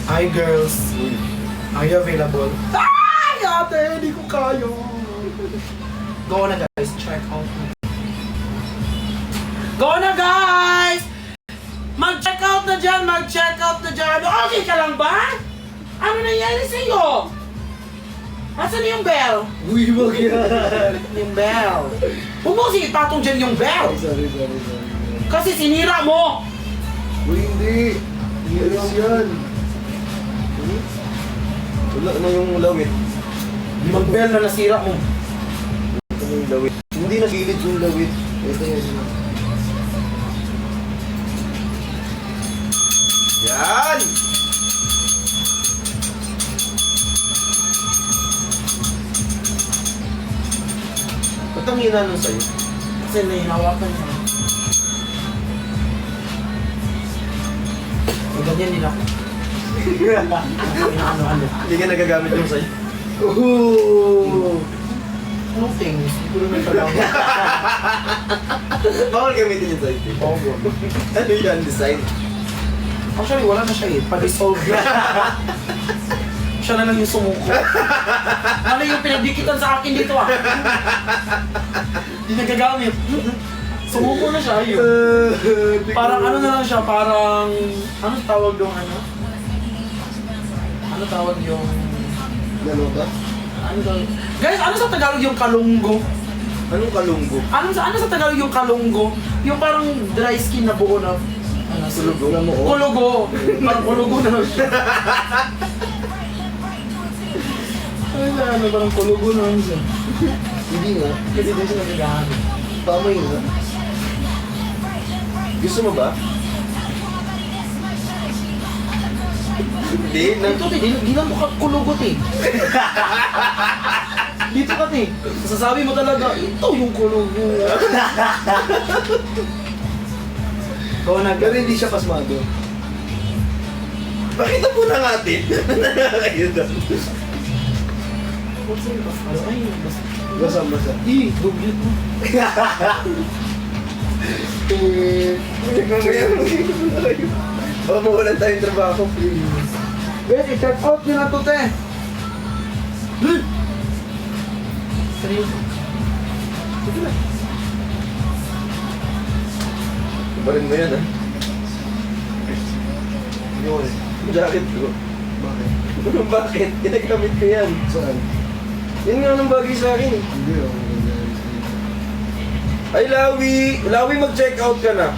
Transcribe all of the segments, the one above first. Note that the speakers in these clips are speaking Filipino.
Hi girls. Are you available? Ay, ate, hindi ko kaya. Go na guys, check out. Go na guys! Mag-check out na dyan, mag-check out na dyan. Okay ka lang ba? Ano nangyari sa'yo? Asan yung bell? Uy, wag yan. Yung bell. Huwag mo kasi ipatong dyan yung bell. Sorry. Kasi sinira mo. Uy, hindi. Hindi alam yan. Wala na yung lawit. Yung bell na nasira mo. Ito na yung lawit. Hindi nagilid yung lawit. Ito yan. Yan! Ba't ang hina nun sa'yo? Kasi nahinawakan niya. Ganyan din ako. Ano. Hindi ka nagagamit yung sa'yo. Ooh! No things. Siguro may talaga. Bawal gamitin yung sa'yo. Ano yan? Design? Actually, wala na siya eh. Pa-dissolve na. Siya na lang yung sumuko. Ano yung pinagdikitan sa akin dito ah? Hindi nagagamit. Sumuko na siya yun. Parang ano na lang siya, parang... Ano tawag yung ano? Ano tawag yung... Ano ba? Ano tawag? Guys, ano sa Tagalog yung kalunggo? Anong kalunggo? Ano sa Tagalog yung kalunggo? Yung parang dry skin na buo na... Ano, Kulugo? Kulugo! Parang kulugo na lang siya. Ano, parang kulugo na lang siya. Hindi nga. Kasi doon siya nagagamit. Pamay nga. Gusto mo ba? Hindi. Ito, di lang mo kulugot eh. Dito ka eh. Sasabi mo talaga, ito yung kulugo. Go na, Pero hindi siya pasmado. Pakita po na natin. Ayun daw. Ay, basta. Basa-basa. Dublit mo. Baka mawalan tayong trabaho. Guys, i-check out nyo na to, te. Seryoso. Sige na. Barin mo yan, ha? Yun. Jacket ko. Bakit? Bakit? Ginagamit ko yan. Saan? Yan nga ang bagay sa akin. Hindi ako ganyan. Ay, Lawi! Lawi, mag-check out ka na.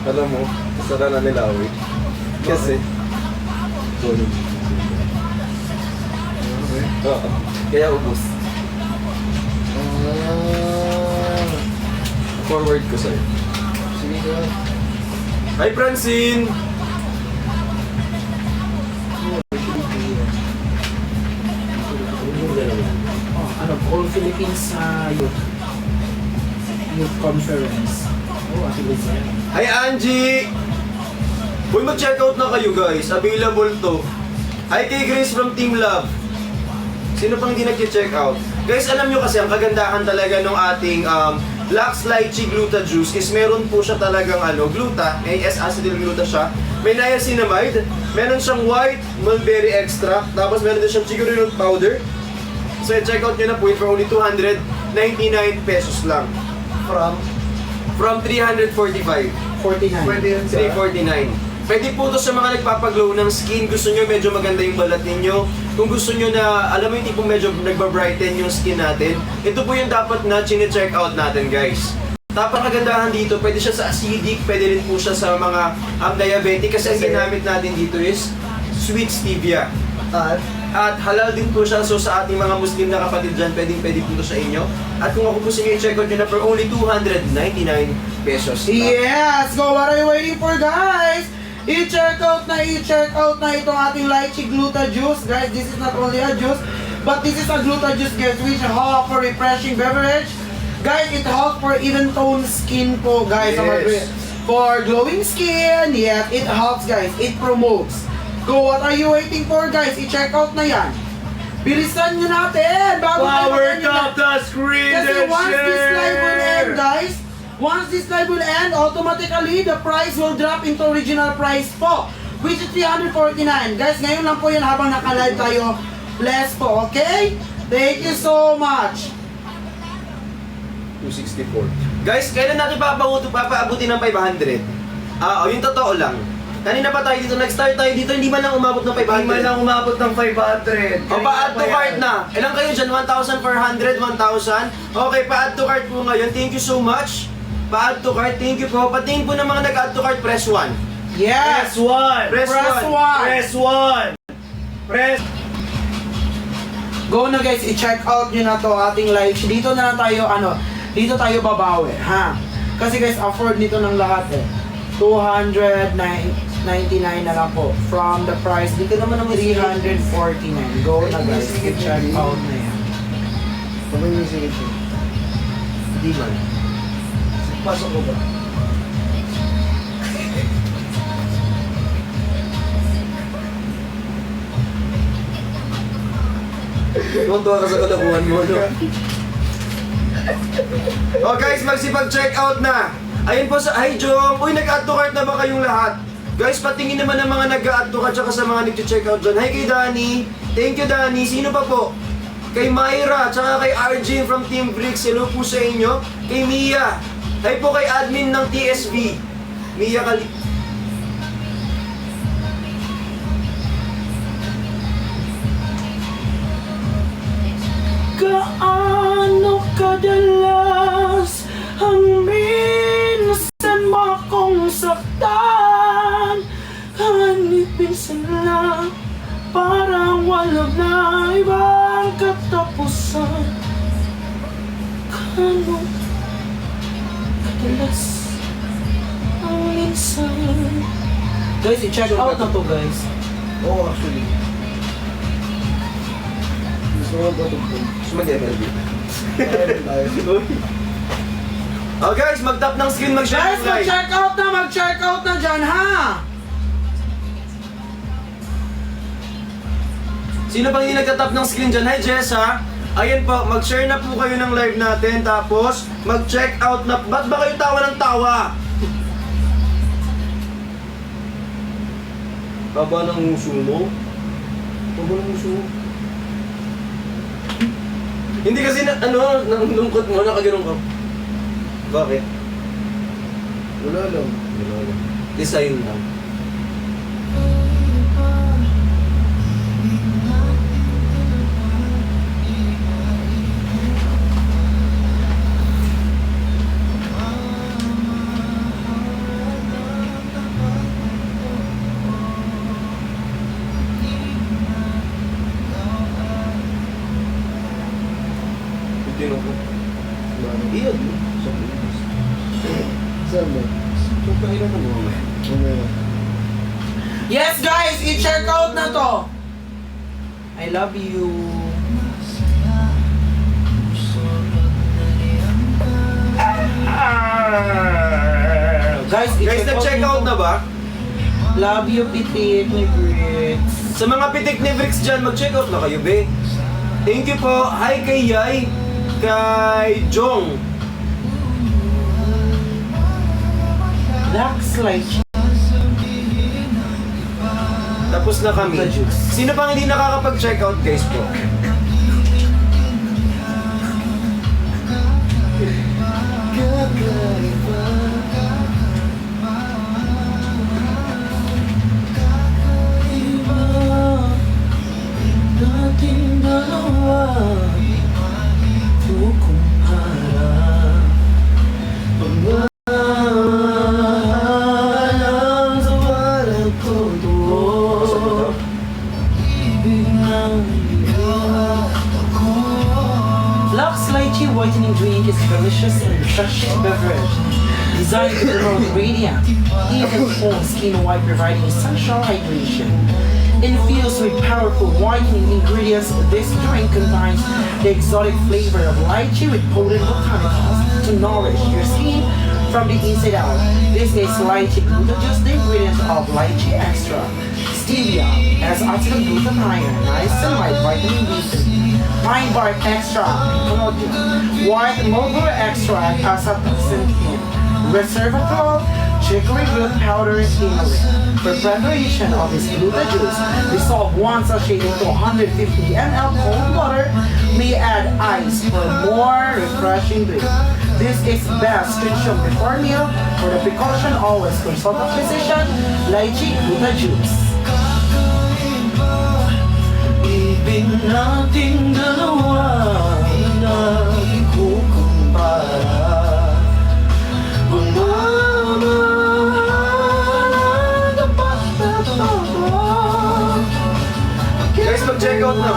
Alam mo, kasara na ni Lawi. Kasi, Okay. oo. Kaya ubos. Forward ko sa'yo. Sige ka. Hi, Francine! Ano, All Philippines Youth Conference. Oh, ati Liz yan. Hi, Angie! Uy, mag-check out na kayo, guys. Available to. Hi, kay Grace from Team Love. Sino pang di nag-check out? Guys, alam nyo kasi, ang kagandahan talaga ng ating Lux Lychee Gluta Juice is meron po siya talagang gluta, may S-acetyl gluta siya, may niacinamide, meron siyang white mulberry extract, tapos meron din siyang chicory nut powder. So, check out nyo na po yun for only 299 pesos lang. From 345. 49. Pwede yan sa... 349. Pwede po ito sa mga nagpapaglow ng skin. Gusto nyo medyo maganda yung balat ninyo. Kung gusto nyo na, alam mo yung tipong medyo nagbabrighten yung skin natin, ito po yung dapat na chine-check out natin, guys. Tapos kagandahan dito, pwede siya sa acidic, pwede rin po siya sa mga diabetic kasi ang ginamit natin dito is sweet stevia. At halal din po siya, so sa ating mga Muslim na kapatid dyan, pwede po ito sa inyo. At kung ako po sa inyo, i-check out nyo na for only 299 pesos. Yes! Go! What are you waiting for, guys? I-check out na itong ating lychee gluta juice. Guys, this is not only a juice, but this is a gluta juice, guys, which help for refreshing beverage. Guys, it helps for even tone skin po, guys. Yes. For glowing skin, yes, it helps, guys. It promotes. Go, what are you waiting for, guys? I-check out na yan. Bilisan nyo natin bago tayo Power mag-end top the screen, Kasi once this live will end, guys, Once this live will end, automatically the price will drop into original price po, which is 349. Guys, ngayon lang po yan habang naka-live tayo. Bless po, okay? Thank you so much. 264. Guys, kailan natin papaabutin ng 500? Yung totoo lang. Kanina pa tayo dito, nag-start tayo dito, hindi man lang umabot ng 500. Hindi man lang umabot ng 500. O, pa-add to cart na. Ilan kayo dyan? 1,400, 1,000? Okay, pa-add to cart po ngayon. Thank you so much. Pa-add to cart, thank you po. Patingin po ng mga nag-add to cart, press 1. Yes! Press 1. Press Press 1. 1. Press 1. Press. Go na guys, i-check out nyo na to ating live. Dito na lang tayo, dito tayo babawi, ha? Kasi guys, afford nito ng lahat eh. 299 na lang po. From the price, dito naman ng 349. Go na guys, i-check out na yan. Ano yung singit yun? Hindi man. Pasok ko ba? Tuwan-tuwa ka sa kalakuhan mo, no? Oh guys, magsipag-check out na. Ayun po sa Hi Jong. Uy, nag-add to cart na ba kayong lahat? Guys, patingin naman ng mga nag-add to cart tsaka sa mga nag-check out dyan. Hi kay Danny. Thank you, Danny. Sino pa po? Kay Myra, tsaka kay RJ from Team Bricks. Hello po sa inyo. Kay Mia. Hi po kay admin ng TSV. Mia Kali... Gaano kadalas ang minsan mo akong saktan? Kahit minsan lang, parang wala na ibang katapusan. Gaano kadalas ang minsan? Guys, i-check out na to guys. Oo, actually. Gusto mo ba ito? Gusto mag-MLB? Meron tayo. Oh guys, mag-tap ng screen, mag-share Guys, ng live. mag-check out na dyan ha! Sino pang hindi nagtatap ng screen dyan? Hi Jessa! Ayan po, mag-share na po kayo ng live natin, tapos mag-check out na... Ba't ba kayo tawa ng tawa? Baba ng muso mo? Baba ng muso mo? Hindi kasi lungkot mo, nakaganon ka. Bakit? Wala lang. Design lang. Hindi ako. Iyan mo. Sa Pilipinas. Saan mo? So, kailan mo mo? Mamaya. Yes guys, i-check out na to. I love you. Guys, Guys, nag-check out na ba? Love you, Pitit, ni Brits. Sa mga pitik ni Bricks dyan, mag-check out na kayo, be. Thank you po. Hi kay Yay. Kay Jong. Lux like Tapos na kami. Sino pang hindi nakakapag-check out, guys po? dating dalawa Bukong harap Pagmamahalang sa walang totoo Ibig ng Lux Lychee Whitening Drink is delicious and refreshing beverage designed to promote radiant, even full skin white, providing essential hydration. Infused with powerful whitening ingredients, this drink combines the exotic flavor of lychee with potent botanicals to nourish your skin from the inside out. This is lychee gluta, just the ingredients of lychee extra, stevia, S-acetylglutathione, niacinamide, vitamin B3, pine bark extract, white mulberry extract, acetylcysteine, resveratrol, chicory root powder, inulin. For preparation of this gluta juice, dissolve 1 sachet into 150 ml cold water. May add ice for more refreshing drink. This is best consumed before meal. For the precaution, always consult a physician. Lychee gluta juice. Ibig nating dalawa na ikukumpara. Guys, mag-check out na.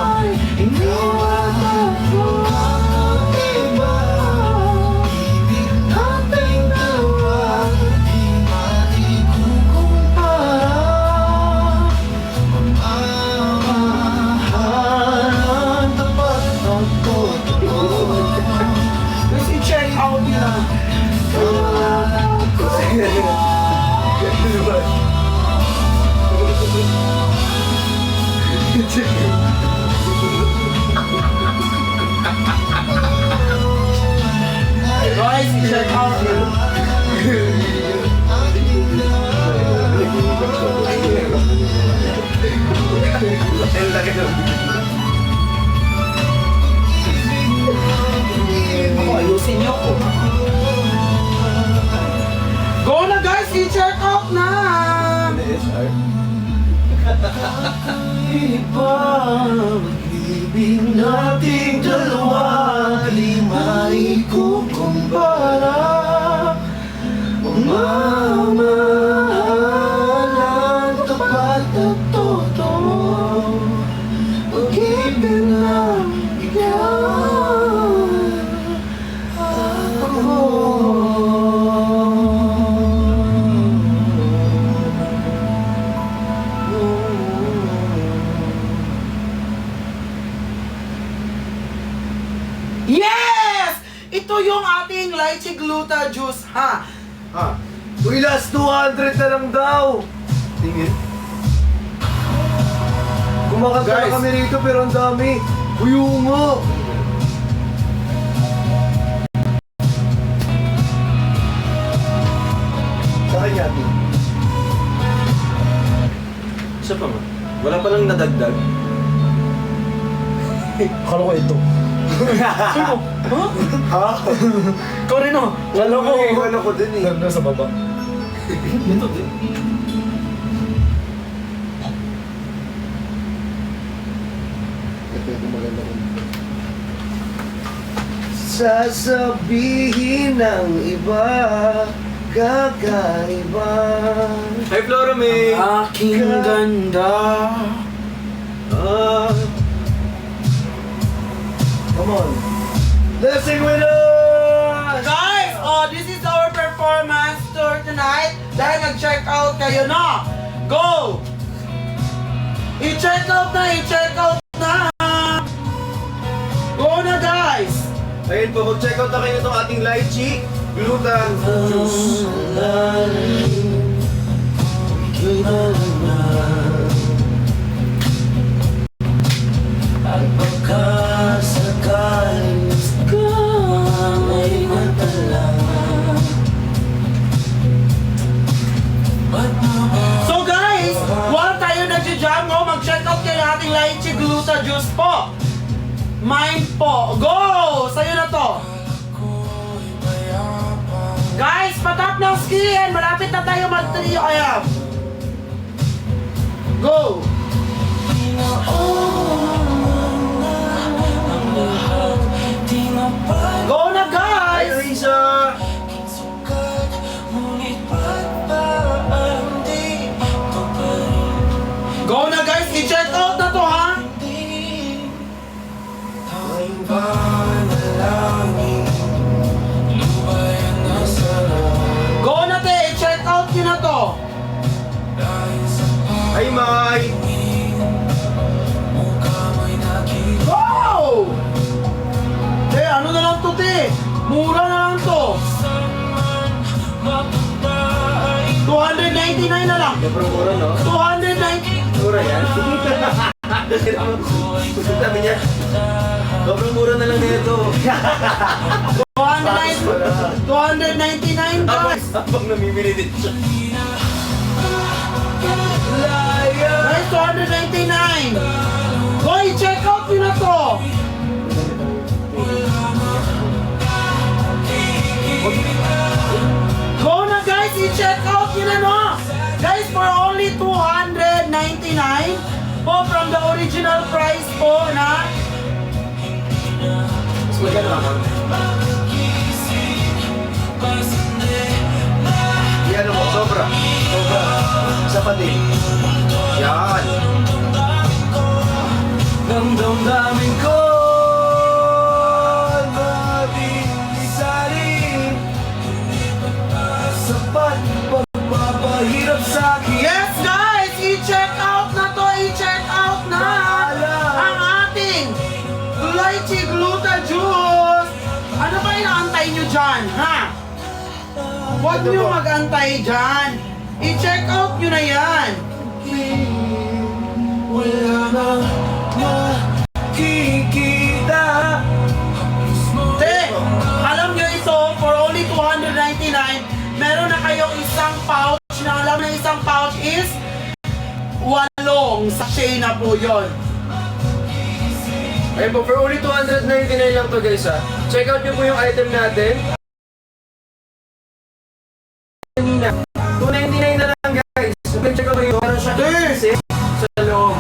Guys, i-check out na. Guys, i-check out na. Ang laki ng Ako, ayusin niyo ko. Go na guys, i-check out na! Ibig nating dalawa, di maikukumpara. Mamahalan, tapat at totoo. Pag-ibig na ikaw. Yes! Ito yung ating lychee gluta juice, ha? Ha? Uy, last 200 na lang daw! Tingin. Kumakanta Guys. na kami rito pero ang dami. Uy, oo nga! Sa kanya, Ate. Isa pa ba? Wala pa lang nadagdag. Akala ko ito. Sino? Ha? Ha? Ikaw rin oh. Ano ko? Ano ko din eh. Nasa baba. Ito din. Ito yung maganda ko. Sasabihin ng iba, kakaiba. Hi, Flora May! Aking ganda. Ah. Come on. Let's sing with us! Guys, oh, this is our performance tour tonight. Dahil nag-check out kayo na. Go! I-check out na, i-check out na. Go na guys. Ayun po, mag-check out na kayo itong ating lychee gluta juice. At pagkasakaling ka may matala. So guys, while tayo nag-jam, mag-check out kayo ng ating lychee gluta juice po. Mine po. Go! Sa'yo na to. Guys, patap ng skin. Malapit na tayo mag-trio. Ayan. Go! Go na Hi, guys! Risa! Go na guys! I-check out na to ha! Go na te! I-check out nyo na to! Hi, Mai! Wow! Te, ano na lang to te? Mura na lang to! 299 na lang! Siyempre mura, no? 290 mura yan. Sabi niya, sobrang mura na lang nito. 299 guys. Habang namimili din siya. Guys, 299. Go, i-check out nyo na to. Go na guys, i-check out nyo na no. Guys, for only 299 po from the original price po na Mas maganda naman. Yan mo, sobra. Sobra. Isa pa din. Yan. Damdamin ko mabisari sapat pagpapahirap sa akin. yes guys, i-check out na to, i-check out na ang ating lychee gluta juice. Ano ba inaantay nyo dyan, ha? Huwag nyo mag-antay dyan. I-check out nyo na yan. Wala na makikita. Te, alam nyo ito, for only 299, meron na kayong isang pouch na alam na isang pouch is 8 sachet na po yun. Ayun po, for only 299 lang to guys ha. Check out nyo po yung item natin. 299 na lang guys. So, check out nyo. Meron siya kasi sa loob.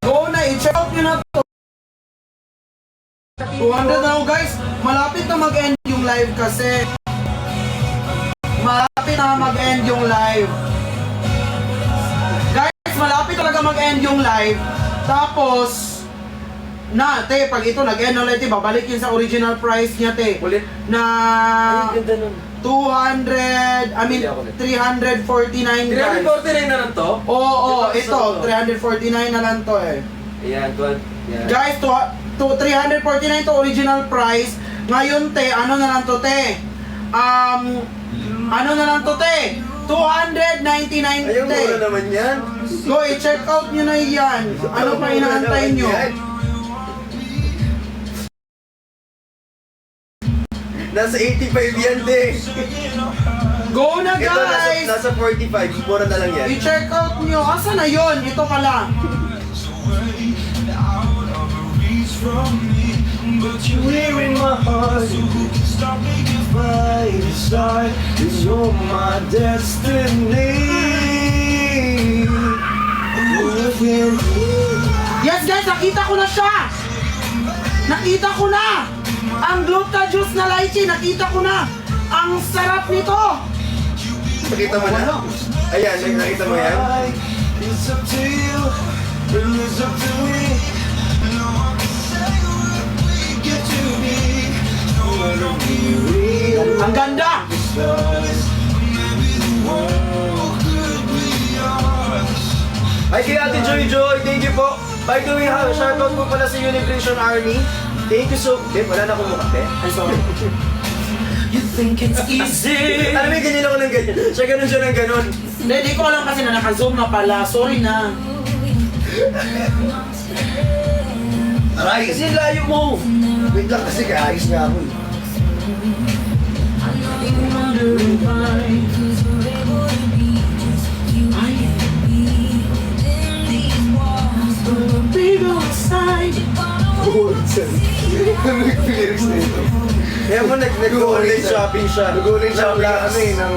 Go na, i-check out nyo na to. 200 na guys, malapit na mag-end yung live kasi. Malapit na mag-end yung live. Guys, malapit talaga mag-end yung live. Tapos, te, pag ito nag-end ulit, babalik yun sa original price niya, te. Ulit. Na Ay, ganda nun. 349 guys. 349 na lang to? Oo, Ito, ito, 349 na lang to eh. Ayan, tuwan. Ayan. Guys, to 349 to original price. Ngayon, te, ano na lang to, te? Ano na lang to, te? 299, Ayun, te. mura naman yan. Go, i-check out nyo na yan. Ano pa inaantay nyo? Nasa 85 yan, de. Go na, Ito, guys! nasa 45. Mura na lang yan. I-check out nyo. Asa na yon? Ito pala. But you're here in my heart. You can stop me if I decide. 'Cause you're my destiny. Yes, guys! Nakita ko na siya! Nakita ko na! Ang gluta juice na lychee, nakita ko na! Ang sarap nito! Nakita mo na? Ayan, nakita mo yan? It's up to you, it's up to me. Ang ganda! Ay, kay Ate Joy Joy, thank you po. By the way, shoutout po pala sa Univision Army. Thank you so... wala na akong mukha, Ay, sorry. You think it's easy? Alam mo, ganyan ako ng ganyan. Siya ng ganun. Hindi, di ko alam kasi na naka-zoom na pala. Sorry na. Aray, kasi layo mo. Wait lang kasi kaayos nga ako eh. Lyrics na ito. Kaya mo nag-online shopping siya. Nag-online shopping ng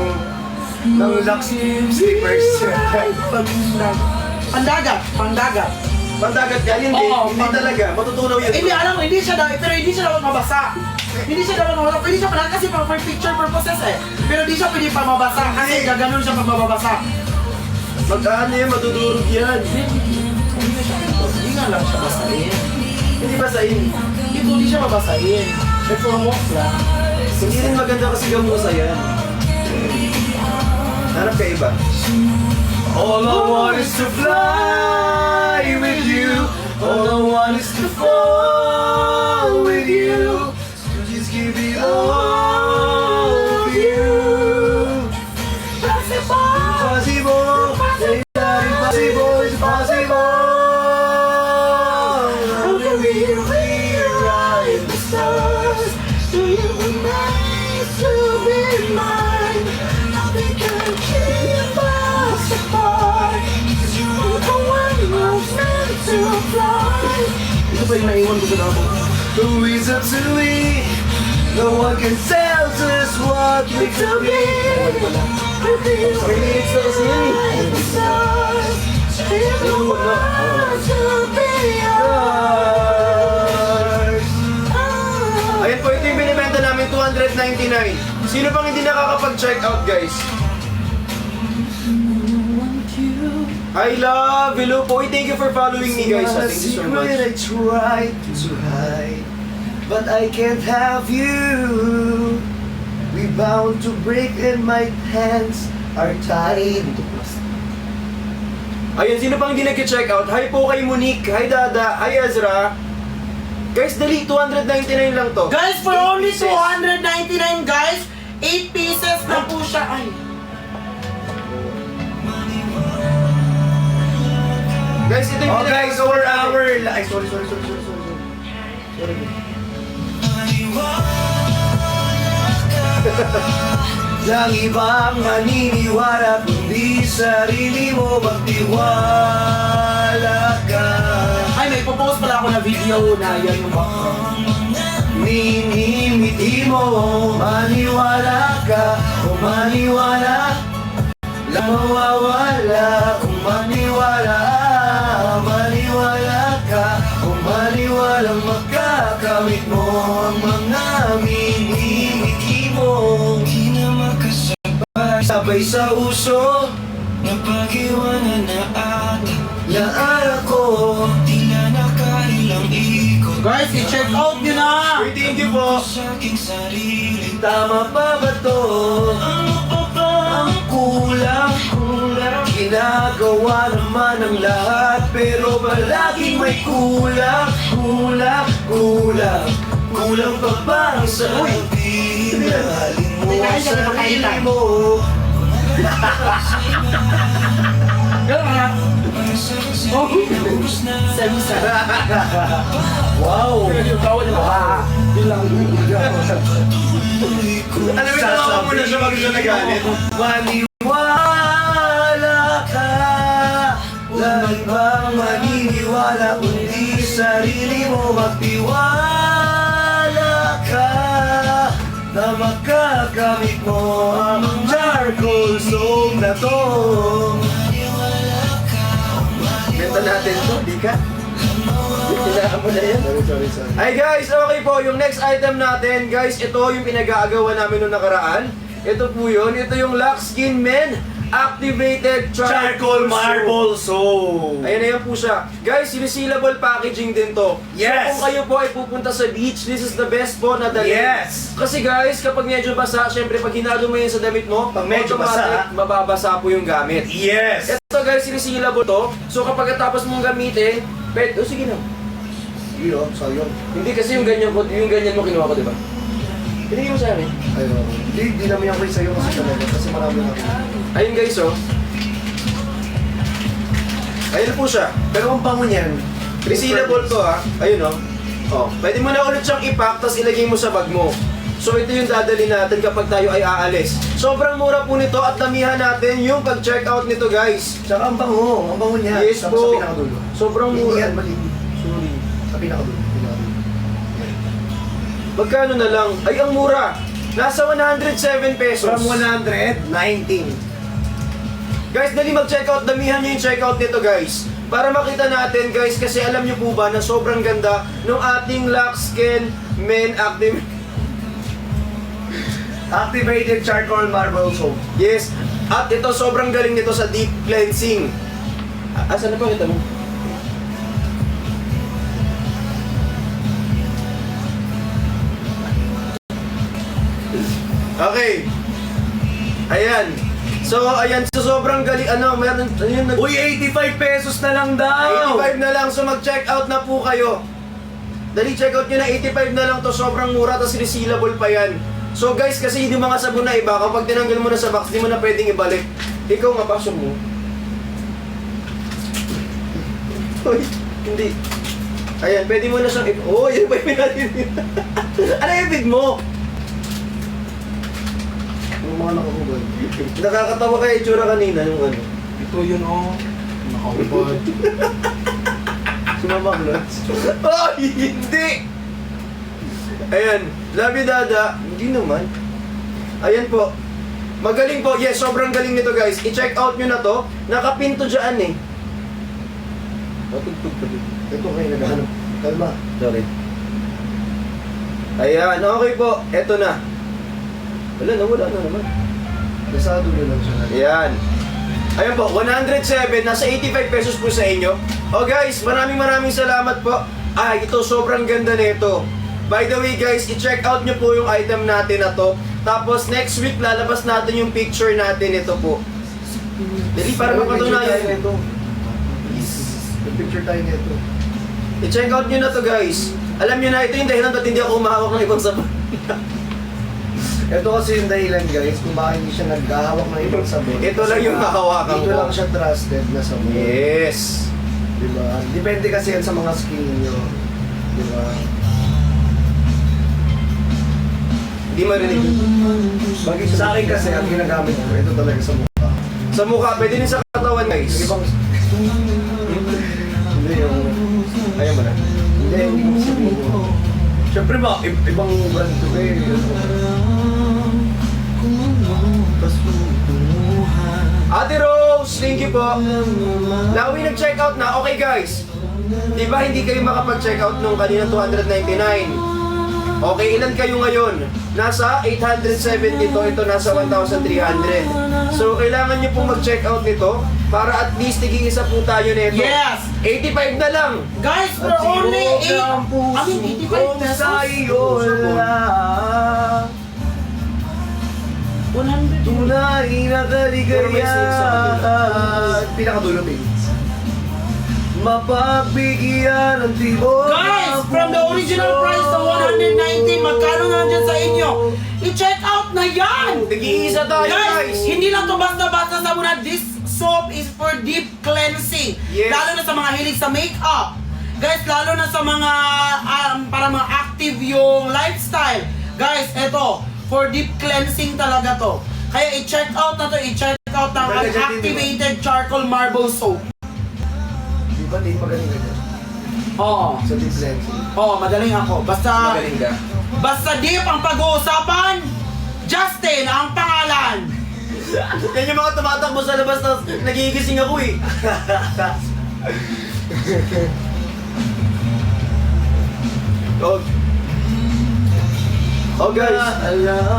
Lux slippers. Pandagat, pandagat. Pandagat ka, hindi. Oo, Hindi talaga. Matutunaw yun. Hindi, alam mo, hindi siya daw, pero hindi siya dapat mabasa. Hindi siya dapat mabasa. Pwede siya pala kasi for picture purposes eh. Pero hindi siya pwede pa mabasa kasi gaganon siya pag mababasa. Magkano yan? Matudurog yan. Hindi nga lang siya basahin. Hindi ba sa in? Ito hindi siya babasahin. But for walk lang. Hindi rin maganda kasi gamusa yan. Hanap ka iba. All I want is to fly with you. All I want is to fall with you. So just give it all to you. Possible. Impossible. Impossible. It's possible. pa yung naiwan ko sa dabo. Who is up to me? No one can tell us what we could be. Remix na kasi yan Ayan po, ito yung binibenta namin, 299. Sino pang hindi nakakapag-check out, guys? I love Hello po. Thank you for following me, guys. Thank you so much. I tried to hide, but I can't have you. We bound to break and my hands are tied. Ayun, sino pang hindi nag-check out? Hi po kay Monique. Hi Dada. Hi Ezra. Guys, dali, 299 lang to. Guys, for 8 only pieces. 299 guys, 8 pieces na po siya. Ay. Guys, ito yung Oh guys, pinagagawa for namin. our... Ay, sorry. Sorry. Lang ibang maniniwala kundi sarili mo magtiwala ka. Ay, may popost pala ako na video na yan yung background. Ninimiti mo, maniwala ka o maniwala lang mawawala. Kung maniwala, maniwala ka o maniwala makakamit mo ang mga minimiti mo. Di na makasabay sabay sa uso napag-iwanan na at laan ko. Tila nakailang ikot. Guys, i-check out nyo na! Uy, thank you po. Sa aking sarili, tama pa ba to? Ano pa ba ang kulang? Ginagawa naman ang lahat, pero palaging may kulang. Kulang pa ba ang sabihin? Mahalin mo ang sarili mo. Gano'n nga. Oh, Semisa. Wow! Bawal na ba? Yun lang. Alam mo, tawa mo na siya bago siya nagalit. Maniwala ka. Lagi bang maniniwala kundi sarili mo magtiwala ka na makakamit mo ang charcoal soap na to. Benta natin to, di ka? Kailangan mo na yan. Sorry. Hi guys, okay po, yung next item natin, guys, ito yung pinag-aagawan namin noong nakaraan. Ito po yun, ito yung Lux Skin Men Activated Charcoal marble soap. Ayan na yan po siya. Guys, resealable packaging din to. Yes! So kung kayo po ay pupunta sa beach, this is the best po na dalhin. Yes! Kasi guys, kapag medyo basa, syempre pag hinalo mo yan sa damit mo, Pag medyo automatic, basa, mababasa po yung gamit. Yes! Ito guys, resealable to. So kapag tapos mong gamitin, sige na. Iyo, sayang. Hindi kasi yung ganyan mo kinuha ko, di ba? Pinigay mo sa akin. Ayun. Hindi naman yung free sa'yo kasi talaga. Kasi marami na ako. Ayun guys, oh. Ayun po siya. Pero ang bango niyan. Resealable to, ha. Ayun, oh. Oh, pwede mo na ulit siyang ipack, tapos ilagay mo sa bag mo. So ito yung dadali natin kapag tayo ay aalis. Sobrang mura po nito at damihan natin yung pag-check out nito, guys. Tsaka ang bango. Ang bango niya. Yes Tapos po. sa pinakadulo. Sobrang Hindi mura. yan, mali. Sorry. Sa pinakadulo. Magkano na lang? Ay, ang mura. Nasa 107 pesos. From 119. Guys, dali mag-check out. Damihan nyo yung check out nito, guys. Para makita natin, guys, kasi alam nyo po ba na sobrang ganda ng ating Lux Skin Men Activated charcoal marble soap. Yes. At ito, sobrang galing nito sa deep cleansing. Asan na pa kita mo? Okay. Ayan. So, ayan. So, sobrang galing. Meron, yun, Uy, 85 pesos na lang daw! 85 na lang. So, mag-check out na po kayo. Dali, check out nyo na. 85 na lang to. Sobrang mura. Tapos, resealable pa yan. So, guys, kasi hindi mga sabon na iba. Kapag tinanggal mo na sa box, di mo na pwedeng ibalik. Ikaw nga, pasok mo. Uy, hindi. Ayan, pwede mo na siyang oh, yun ba yung natin? Ano yung feed mo? Yung mga nakahubad. Nakakatawa kaya itsura kanina yung ano. Ito yun, oh. Nakahubad. Sumama clothes. Ay, hindi! Ayan, love you, Dada. Hindi naman. Ayan po. Magaling po. Yes, sobrang galing nito, guys. I-check out nyo na to. Nakapinto dyan eh. Matugtog pa dito. Ito kayo naghahanap. Kalma. Sorry. Ayan, okay po. Eto na. Wala na naman. Nasa dulo lang siya. Ayan. Ayan po, 107. Nasa 85 pesos po sa inyo. Oh guys, maraming salamat po. Ay, ito sobrang ganda nito. By the way guys, i-check out nyo po yung item natin na to. Tapos next week lalabas natin yung picture natin ito po. Dali para mapatunayan. Picture tayo nito. I-check out nyo na to guys. Alam nyo na, ito yung dahilan ba't hindi ako umahawak ng ibang sabon. Ito kasi yung dahilan guys kung bakit hindi siya naghahawak ng ibang sabon. Ito lang yung hahawakan Dito ko. lang siya trusted na sabon. Yes. Diba? Depende kasi yan sa mga skin niyo. Diba? Hindi marinig. Bagay sa akin kasi ang ginagamit ko, ito talaga sa mukha. Sa mukha, pwede din sa katawan guys. Yung ibang... Hindi yung... Ayaw mo na. Hindi ko sabihin ko. Siyempre ba, ibang brand to eh. Ate Rose, thank you po. Nawi nag-check out na. Okay guys. Di ba hindi kayo makapag-check out nung kanina 299? Okay, ilan kayo ngayon? Nasa 870 ito nasa 1,300. So, kailangan nyo pong mag-check out nito para at least tig-isa po tayo nito. Yes! 85 na lang. Guys, for only 85 pesos. Sa iyo lang 100. tunay na kaligaya. Pinakadulo, baby. Mapagbigyan ng tibok. Guys, from the original price na 190, magkano na dyan sa inyo? I-check out na yan! Tig-isa tayo Guys, guys. hindi lang to basta-basta sa muna. This soap is for deep cleansing. Yes. Lalo na sa mga hilig sa makeup. Guys, lalo na sa mga para mga active yung lifestyle. Guys, eto, for deep cleansing talaga to. Kaya i-check out na to, i-check out ng Talaga dyan, activated charcoal marble soap. Di ba, di magaling ka dyan? Oo. Sa deep cleansing. Oo, magaling ako. Basta Magaling ka. basta deep ang pag-uusapan, Justin ang pangalan. Yan yung mga tumatakbo sa labas na nagigising ako eh. Oh guys,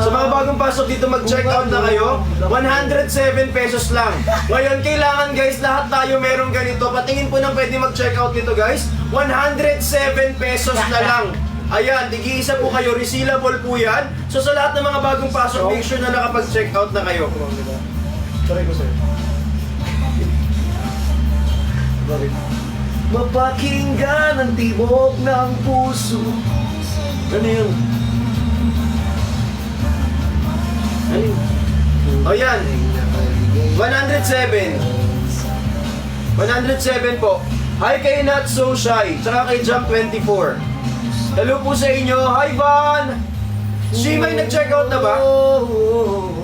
sa mga bagong pasok dito mag-check out na kayo, 107 pesos lang. Ngayon kailangan guys, lahat tayo merong ganito. Patingin po ng pwede mag-check out dito guys, 107 pesos na lang. Ayan, tigi-isa po kayo, resealable po yan. So sa lahat ng mga bagong pasok, make sure na nakapag-check out na kayo. Try ko sa'yo. Bakit? Mapakinggan ang tibok ng puso. Ano yun? Ano yun? O yan, 107. 107 po. Hi kay Not So Shy, tsaka kay Jump 24. Hello po sa inyo. Hi Van! Shimay nag-check out na ba?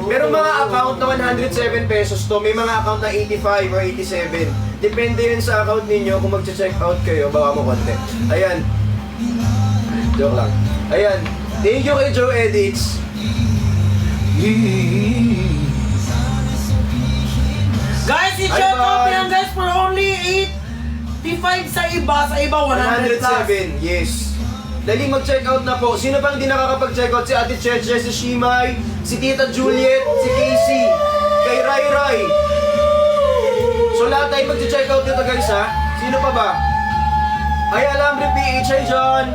Pero mga account na 107 pesos to, may mga account na 85 or 87. Depende yun sa account ninyo kung mag-check out kayo, baka mo konti. Ayan. Joke lang. Ayan. Thank you kay Joe Edits. Guys, i-check out yan guys for only 85 sa iba 100 plus. 107, yes. Dali mag-check out na po. Sino pang di nakakapag-check out? Si Ate Cheche, si Shimay, si Tita Juliet, si Casey, kay Rai Rai. So lahat tayo mag-check out dito guys ha. Sino pa ba? Ay, Alambre PH, hi John.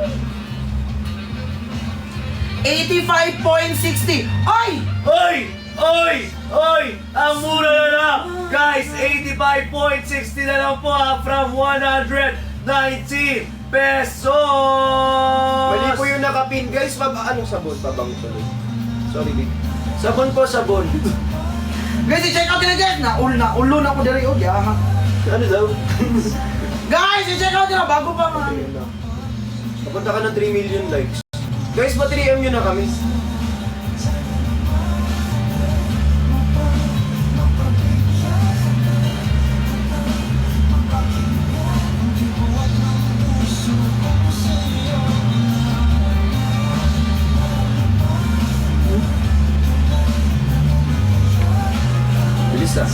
85.60. Ay! Oy! Oy! Oy! Ang mura na lang! Guys, 85.60 na lang po from 119 pesos! Mali po yung nakapin guys. Anong sabon? Pabango tuloy. Sorry big. Sabon po, sabon. Guys, i-check out nila guys. Ulo na ko diri og ya. Ano daw? Guys, i-check out nila bago pa mga. Papunta ka ng 3 million likes. Guys, pa 3M nyo na kami. isa.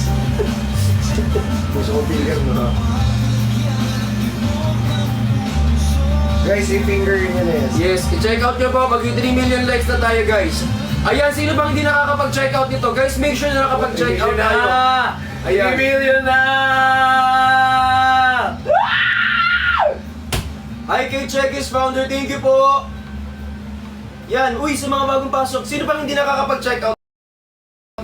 Gusto ko finger mo. Guys, i-finger nyo na yan. Yes, i-check out nyo po. Mag-3 million likes na tayo, guys. Ayan, sino bang hindi nakakapag-check out nito? Guys, make sure na nakapag-check out tayo. Ayan. 3 million na! Hi kay Checkis Founder, thank you po. Yan, uy, sa mga bagong pasok, sino pang hindi nakakapag-check out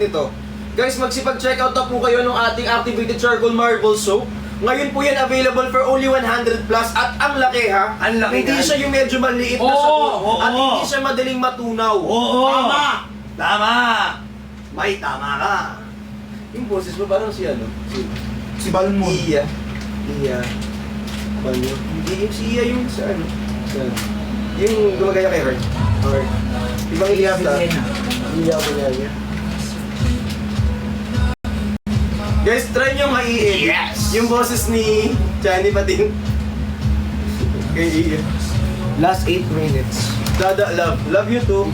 nito? Guys, magsipag-check out na po kayo ng ating activated charcoal marble soap. Ngayon po yan available for only 100 plus at ang laki ha. Ang laki Hindi yan. siya yung medyo maliit na Oo, sabon oo. at hindi siya madaling matunaw. Oo! Tama! Tama! May tama ka. Yung boses mo parang si ano? Si Balon mo. Iya. Ano? Hindi yung si Iya yung sa ano? Sa, yung gumagaya kay Heart. Heart. Ibang Iya ilista. Villena. Iya ko niya. Guys, try nyo maiin. Yes! Yung boses ni Chani Pating. Kay Iya. Last 8 minutes. Dada, love. Love you too.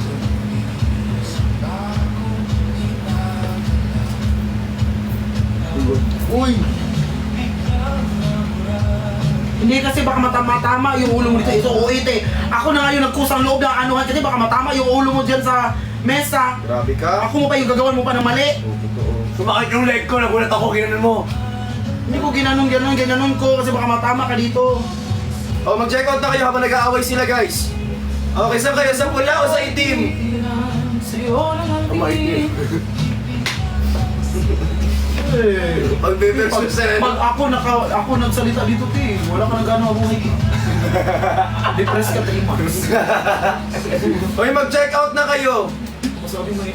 Uy! Hindi kasi baka matama yung ulo mo dito. Ito, uite. Ako na ngayon nagkusang loob ng anuhan kasi baka matama yung ulo mo dyan sa mesa. Grabe ka. Ako mo pa yung gagawan mo pa ng mali. Totoo. Sumakit yung leg ko, nagulat ako, ginanon mo. Hindi ko ginanon ko kasi baka matama ka dito. Oh, mag-check out na kayo habang nag-aaway sila, guys. Okay, saan kayo? Sa pula o sa itim? Kamay Magbe-versus sa Pag ako nagsalita dito, te, wala ka nang gano'ng abuhay. Depressed ka 3 months. Okay, mag-check out na kayo. Sabi mo